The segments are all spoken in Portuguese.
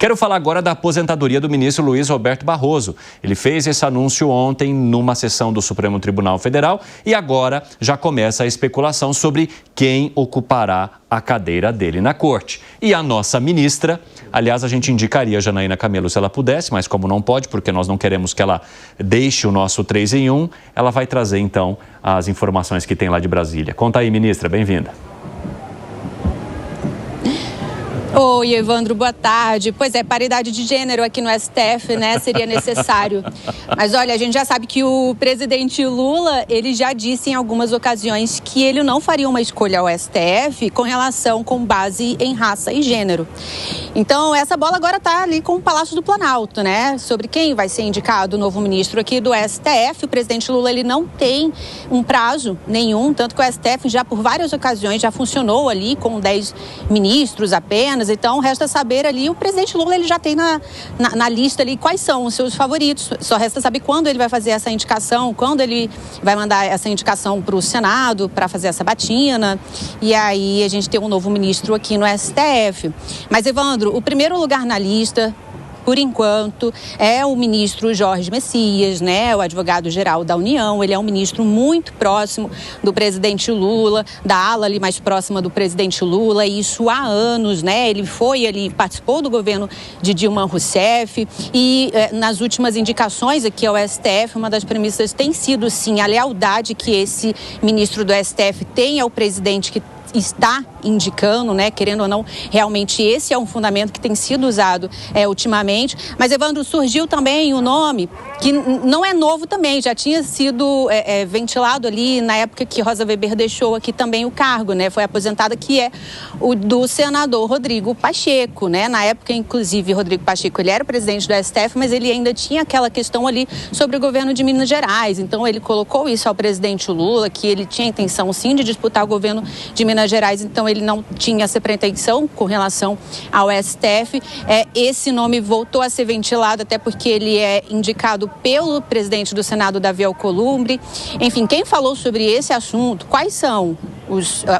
Quero falar agora da aposentadoria do ministro Luiz Roberto Barroso. Ele fez esse anúncio ontem numa sessão do Supremo Tribunal Federal e agora já começa a especulação sobre quem ocupará a cadeira dele na corte. E a nossa ministra, aliás, a gente indicaria a Janaína Camelo se ela pudesse, mas como não pode, porque nós não queremos que ela deixe o nosso 3 em 1, ela vai trazer então as informações que tem lá de Brasília. Conta aí, ministra, bem-vinda. Oi, Evandro, boa tarde. Pois é, paridade de gênero aqui no STF, né, seria necessário. Mas olha, a gente já sabe que o presidente Lula, ele já disse em algumas ocasiões que ele não faria uma escolha ao STF com base em raça e gênero. Então, essa bola agora está ali com o Palácio do Planalto, né, sobre quem vai ser indicado o novo ministro aqui do STF. O presidente Lula, ele não tem um prazo nenhum, tanto que o STF já por várias ocasiões já funcionou ali com 10 ministros apenas. Então, resta saber ali, o presidente Lula ele já tem na lista ali quais são os seus favoritos. Só resta saber quando ele vai fazer essa indicação, quando ele vai mandar essa indicação para o Senado para fazer essa batina. E aí a gente tem um novo ministro aqui no STF. Mas, Evandro, o primeiro lugar na lista, por enquanto, é o ministro Jorge Messias, né, o advogado-geral da União. Ele é um ministro muito próximo do presidente Lula, da ala ali mais próxima do presidente Lula, e isso há anos, né? Ele participou do governo de Dilma Rousseff e nas últimas indicações aqui ao STF, uma das premissas tem sido, sim, a lealdade que esse ministro do STF tem ao presidente que está indicando, né, querendo ou não, realmente esse é um fundamento que tem sido usado ultimamente. Mas, Evandro, surgiu também um nome que não é novo também, já tinha sido ventilado ali na época que Rosa Weber deixou aqui também o cargo, né, foi aposentada, que é o do senador Rodrigo Pacheco, né, na época, inclusive, Rodrigo Pacheco, ele era presidente do STF, mas ele ainda tinha aquela questão ali sobre o governo de Minas Gerais, então ele colocou isso ao presidente Lula, que ele tinha a intenção, sim, de disputar o governo de Minas Gerais, então ele não tinha essa pretensão com relação ao STF. Esse nome voltou a ser ventilado, até porque ele é indicado pelo presidente do Senado, Davi Alcolumbre. Enfim, quem falou sobre esse assunto, quais são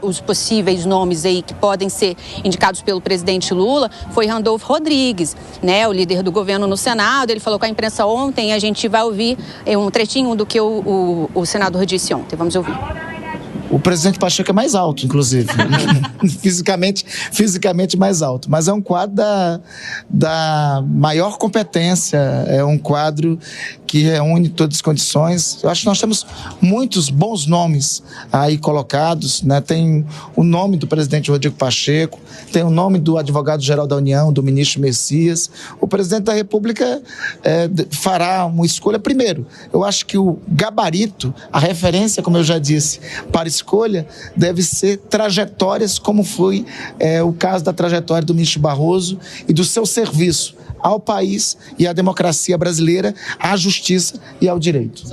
os possíveis nomes aí que podem ser indicados pelo presidente Lula, foi Randolfo Rodrigues, né, o líder do governo no Senado. Ele falou com a imprensa ontem, a gente vai ouvir um trechinho do que o senador disse ontem. Vamos ouvir. O presidente Pacheco é mais alto, inclusive, fisicamente mais alto, mas é um quadro da maior competência, é um quadro que reúne todas as condições. Eu acho que nós temos muitos bons nomes aí colocados, né? Tem o nome do presidente Rodrigo Pacheco, tem o nome do advogado-geral da União, do ministro Messias. O presidente da República fará uma escolha. Primeiro, eu acho que o gabarito, a referência, como eu já disse, para escolha, deve ser trajetórias, como foi o caso da trajetória do ministro Barroso e do seu serviço ao país e à democracia brasileira, à justiça e ao direito.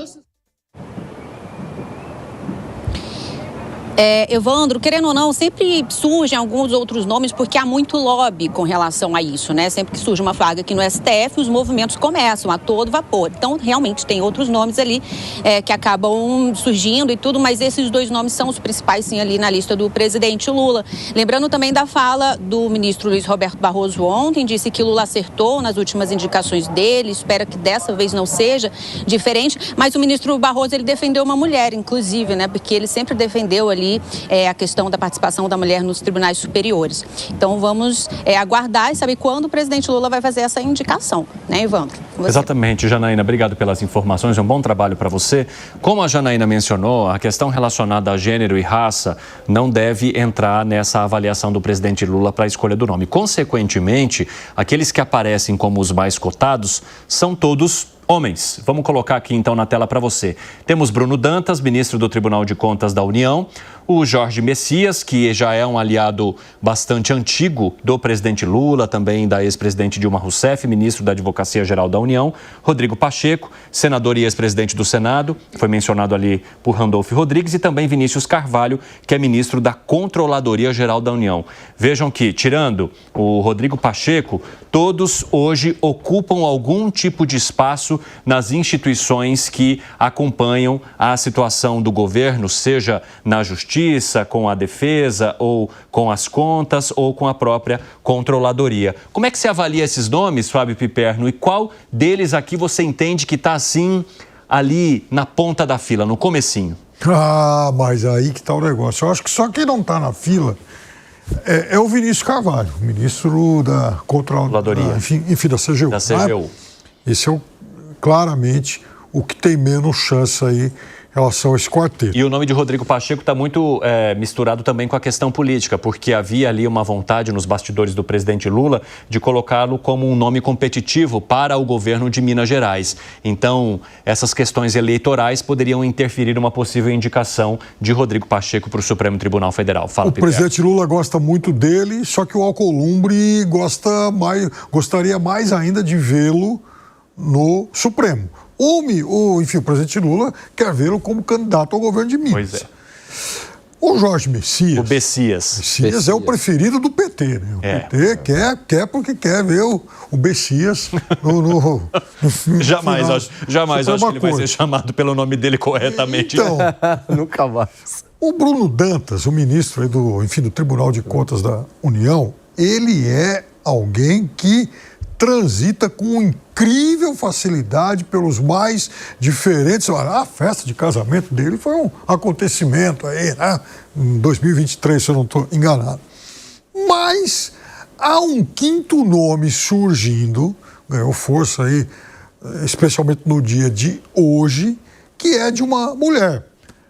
Evandro, querendo ou não, sempre surgem alguns outros nomes porque há muito lobby com relação a isso, né? Sempre que surge uma vaga aqui no STF, os movimentos começam a todo vapor. Então, realmente, tem outros nomes ali que acabam surgindo e tudo, mas esses dois nomes são os principais, sim, ali na lista do presidente Lula. Lembrando também da fala do ministro Luiz Roberto Barroso ontem, disse que Lula acertou nas últimas indicações dele, espera que dessa vez não seja diferente, mas o ministro Barroso, ele defendeu uma mulher, inclusive, né? Porque ele sempre defendeu ali a questão da participação da mulher nos tribunais superiores. Então vamos aguardar e saber quando o presidente Lula vai fazer essa indicação, né, Evandro? Exatamente, Janaína, obrigado pelas informações, é um bom trabalho para você. Como a Janaína mencionou, a questão relacionada a gênero e raça não deve entrar nessa avaliação do presidente Lula para a escolha do nome. Consequentemente, aqueles que aparecem como os mais cotados são todos homens. Vamos colocar aqui então na tela para você. Temos Bruno Dantas, ministro do Tribunal de Contas da União, o Jorge Messias, que já é um aliado bastante antigo do presidente Lula, também da ex-presidente Dilma Rousseff, ministro da Advocacia Geral da União, Rodrigo Pacheco, senador e ex-presidente do Senado, foi mencionado ali por Randolfo Rodrigues, e também Vinícius Carvalho, que é ministro da Controladoria Geral da União. Vejam que, tirando o Rodrigo Pacheco, todos hoje ocupam algum tipo de espaço nas instituições que acompanham a situação do governo, seja na Justiça, Justiça, com a Defesa, ou com as contas, ou com a própria Controladoria. Como é que você avalia esses nomes, Fábio Piperno, e qual deles aqui você entende que está assim, ali na ponta da fila, no comecinho? Ah, mas aí que está o negócio. Eu acho que só quem não está na fila é o Vinícius Carvalho, ministro da Controladoria, enfim, da CGU. Da CGU. Né? Esse é claramente o que tem menos chance aí em relação a esse quarteto. E o nome de Rodrigo Pacheco está muito misturado também com a questão política, porque havia ali uma vontade nos bastidores do presidente Lula de colocá-lo como um nome competitivo para o governo de Minas Gerais. Então, essas questões eleitorais poderiam interferir numa possível indicação de Rodrigo Pacheco para o Supremo Tribunal Federal. Fala, Piperno. O presidente Lula gosta muito dele, só que o Alcolumbre gostaria mais ainda de vê-lo no Supremo. Enfim, o presidente Lula quer vê-lo como candidato ao governo de Minas. Pois é. O Jorge Messias. O Bessias é o preferido do PT, né? O PT quer porque quer ver o Bessias no Jamais acho que ele vai ser chamado pelo nome dele corretamente. Então, nunca mais. O Bruno Dantas, o ministro aí do Tribunal de Contas da União, ele é alguém que transita com incrível facilidade pelos mais diferentes. A festa de casamento dele foi um acontecimento aí, né? Em 2023, se eu não estou enganado. Mas há um quinto nome surgindo, ganhou força aí, especialmente no dia de hoje, que é de uma mulher,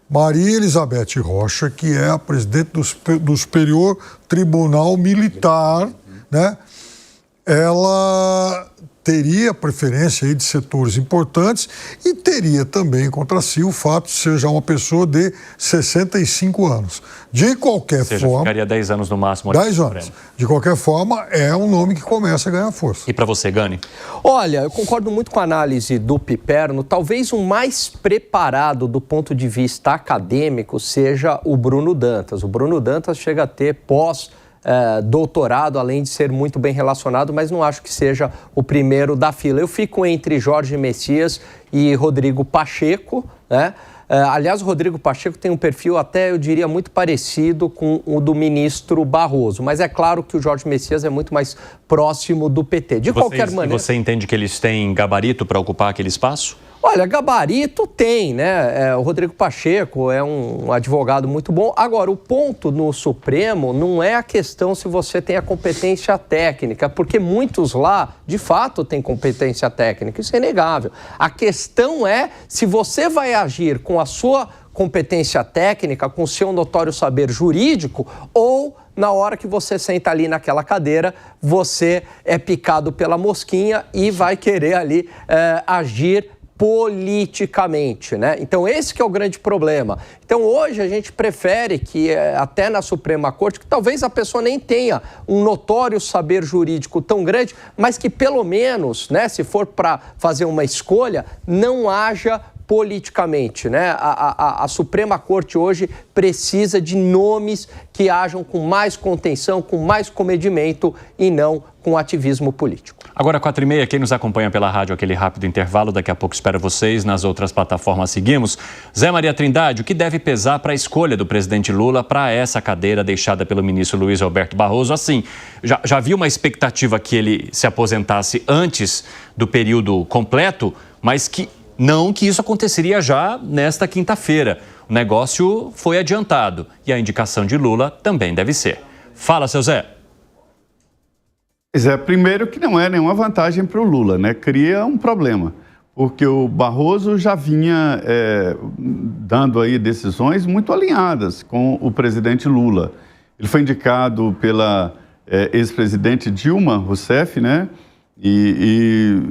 Maria Elizabeth Rocha, que é a presidente do Superior Tribunal Militar, né? Ela teria preferência aí de setores importantes e teria também contra si o fato de ser já uma pessoa de 65 anos. De qualquer forma... ficaria 10 anos no máximo. 10 anos. De qualquer forma, é um nome que começa a ganhar força. E para você, Gani? Olha, eu concordo muito com a análise do Piperno. Talvez o mais preparado do ponto de vista acadêmico seja o Bruno Dantas. O Bruno Dantas chega a ter doutorado, além de ser muito bem relacionado, mas não acho que seja o primeiro da fila. Eu fico entre Jorge Messias e Rodrigo Pacheco, né? Aliás, o Rodrigo Pacheco tem um perfil até, eu diria, muito parecido com o do ministro Barroso, mas é claro que o Jorge Messias é muito mais próximo do PT. De qualquer maneira... E você entende que eles têm gabarito para ocupar aquele espaço? Olha, gabarito tem, né? O Rodrigo Pacheco é um advogado muito bom. Agora, o ponto no Supremo não é a questão se você tem a competência técnica, porque muitos lá, de fato, têm competência técnica, isso é inegável. A questão é se você vai agir com a sua competência técnica, com o seu notório saber jurídico, ou na hora que você senta ali naquela cadeira, você é picado pela mosquinha e vai querer ali agir politicamente, né? Então esse que é o grande problema. Então hoje a gente prefere que até na Suprema Corte, que talvez a pessoa nem tenha um notório saber jurídico tão grande, mas que pelo menos, né, se for para fazer uma escolha, não haja politicamente, né? A Suprema Corte hoje precisa de nomes que hajam com mais contenção, com mais comedimento e não com ativismo político. Agora, 4h30, quem nos acompanha pela rádio, aquele rápido intervalo, daqui a pouco espero vocês, nas outras plataformas seguimos. Zé Maria Trindade, o que deve pesar para a escolha do presidente Lula para essa cadeira deixada pelo ministro Luiz Roberto Barroso? Assim, já havia uma expectativa que ele se aposentasse antes do período completo, mas que isso aconteceria já nesta quinta-feira. O negócio foi adiantado e a indicação de Lula também deve ser. Fala, seu Zé. Pois é, primeiro que não é nenhuma vantagem para o Lula, né? Cria um problema, porque o Barroso já vinha dando aí decisões muito alinhadas com o presidente Lula. Ele foi indicado pela ex-presidente Dilma Rousseff, né?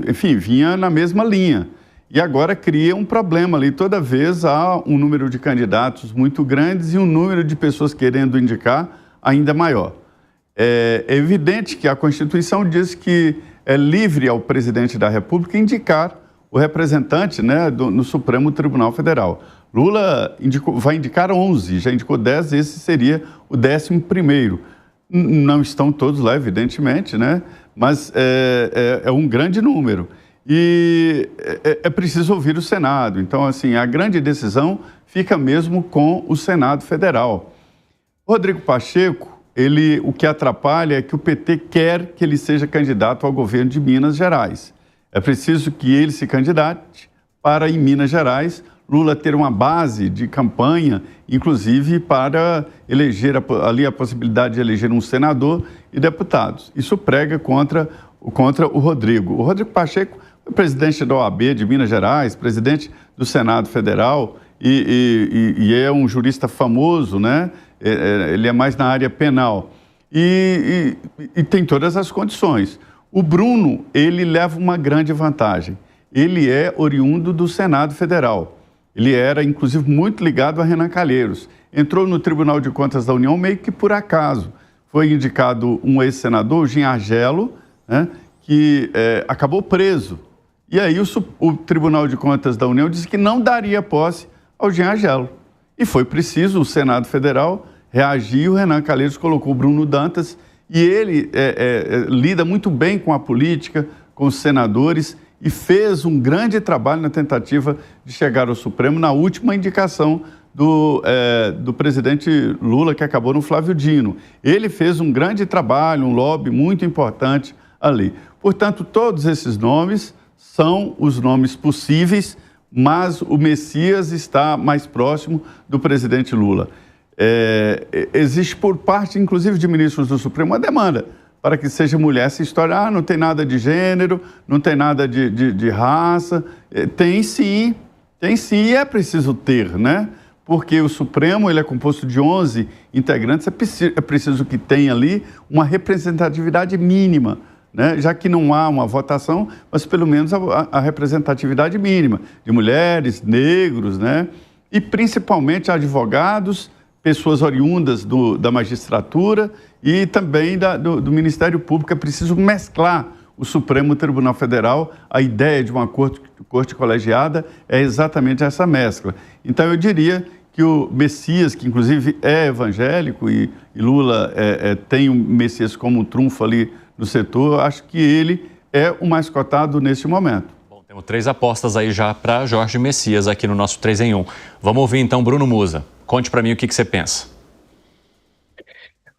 Enfim, vinha na mesma linha. E agora cria um problema ali. Toda vez há um número de candidatos muito grandes e um número de pessoas querendo indicar ainda maior. É evidente que a Constituição diz que é livre ao presidente da República indicar o representante, né, no Supremo Tribunal Federal. Lula vai indicar 11, já indicou 10, esse seria o 11º. Não estão todos lá, evidentemente, né, mas é um grande número. e é preciso ouvir o Senado. Então, assim, a grande decisão fica mesmo com o Senado Federal. Rodrigo Pacheco, o que atrapalha é que o PT quer que ele seja candidato ao governo de Minas Gerais. É preciso que ele se candidate para, em Minas Gerais, Lula ter uma base de campanha, inclusive para eleger ali a possibilidade de eleger um senador e deputados. Isso prega contra o Rodrigo. O Rodrigo Pacheco foi presidente da OAB de Minas Gerais, presidente do Senado Federal e é um jurista famoso, né? Ele é mais na área penal e tem todas as condições. O Bruno, ele leva uma grande vantagem. Ele é oriundo do Senado Federal. Ele era, inclusive, muito ligado a Renan Calheiros. Entrou no Tribunal de Contas da União meio que por acaso. Foi indicado um ex-senador, o Gin Argelo, né, que acabou preso. E aí o Tribunal de Contas da União disse que não daria posse ao Gin Argelo. E foi preciso o Senado Federal reagir, o Renan Calheiros colocou o Bruno Dantas e ele lida muito bem com a política, com os senadores e fez um grande trabalho na tentativa de chegar ao Supremo na última indicação do presidente Lula, que acabou no Flávio Dino. Ele fez um grande trabalho, um lobby muito importante ali. Portanto, todos esses nomes são os nomes possíveis, mas o Messias está mais próximo do presidente Lula. Existe por parte, inclusive, de ministros do Supremo, uma demanda para que seja mulher. Essa história, não tem nada de gênero, não tem nada de raça. Tem sim, e é preciso ter, né? Porque o Supremo ele é composto de 11 integrantes, é preciso que tenha ali uma representatividade mínima, né? Já que não há uma votação, mas pelo menos a representatividade mínima de mulheres, negros, né? E principalmente advogados, pessoas oriundas da magistratura e também do Ministério Público. É preciso mesclar o Supremo Tribunal Federal. A ideia de uma corte colegiada é exatamente essa mescla. Então eu diria que o Messias, que inclusive é evangélico e Lula tem o Messias como um trunfo ali no setor, acho que ele é o mais cotado neste momento. Bom, temos 3 apostas aí já para Jorge Messias aqui no nosso 3 em 1. Vamos ouvir então Bruno Musa. Conte para mim o que você pensa.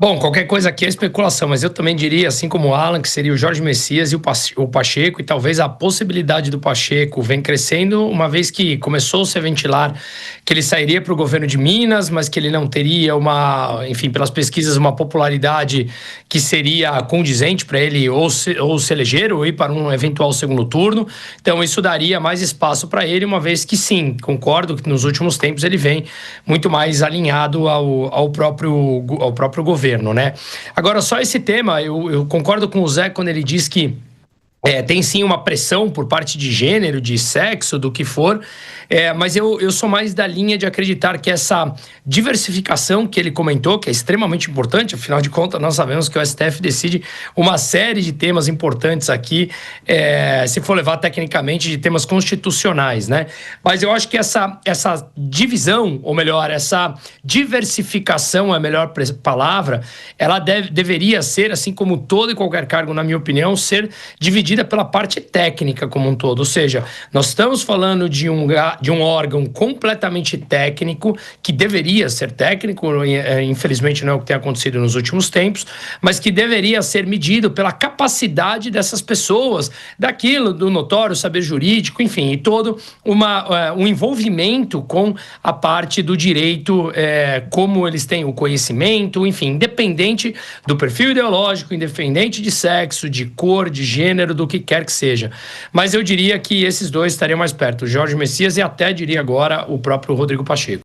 Bom, qualquer coisa aqui é especulação, mas eu também diria, assim como o Alan, que seria o Jorge Messias e o Pacheco, e talvez a possibilidade do Pacheco vem crescendo, uma vez que começou-se a ventilar que ele sairia para o governo de Minas, mas que ele não teria enfim, pelas pesquisas, uma popularidade que seria condizente para ele ou se eleger ou ir para um eventual segundo turno. Então isso daria mais espaço para ele, uma vez que sim, concordo que nos últimos tempos ele vem muito mais alinhado ao próprio governo. Né? Agora, só esse tema, eu concordo com o Zé quando ele diz que tem sim uma pressão por parte de gênero, de sexo, do que for, mas eu sou mais da linha de acreditar que essa diversificação que ele comentou, que é extremamente importante, afinal de contas nós sabemos que o STF decide uma série de temas importantes aqui, se for levar tecnicamente de temas constitucionais, né? Mas eu acho que essa divisão, ou melhor, essa diversificação é a melhor palavra, ela deveria ser, assim como todo e qualquer cargo, na minha opinião, ser dividida pela parte técnica como um todo, ou seja, nós estamos falando de um órgão completamente técnico, que deveria ser técnico, infelizmente não é o que tem acontecido nos últimos tempos, mas que deveria ser medido pela capacidade dessas pessoas, daquilo, do notório saber jurídico, enfim, e todo um envolvimento com a parte do direito, como eles têm o conhecimento, enfim, independente do perfil ideológico, independente de sexo, de cor, de gênero, do que quer que seja. Mas eu diria que esses dois estariam mais perto, o Jorge Messias e até, diria agora, o próprio Rodrigo Pacheco.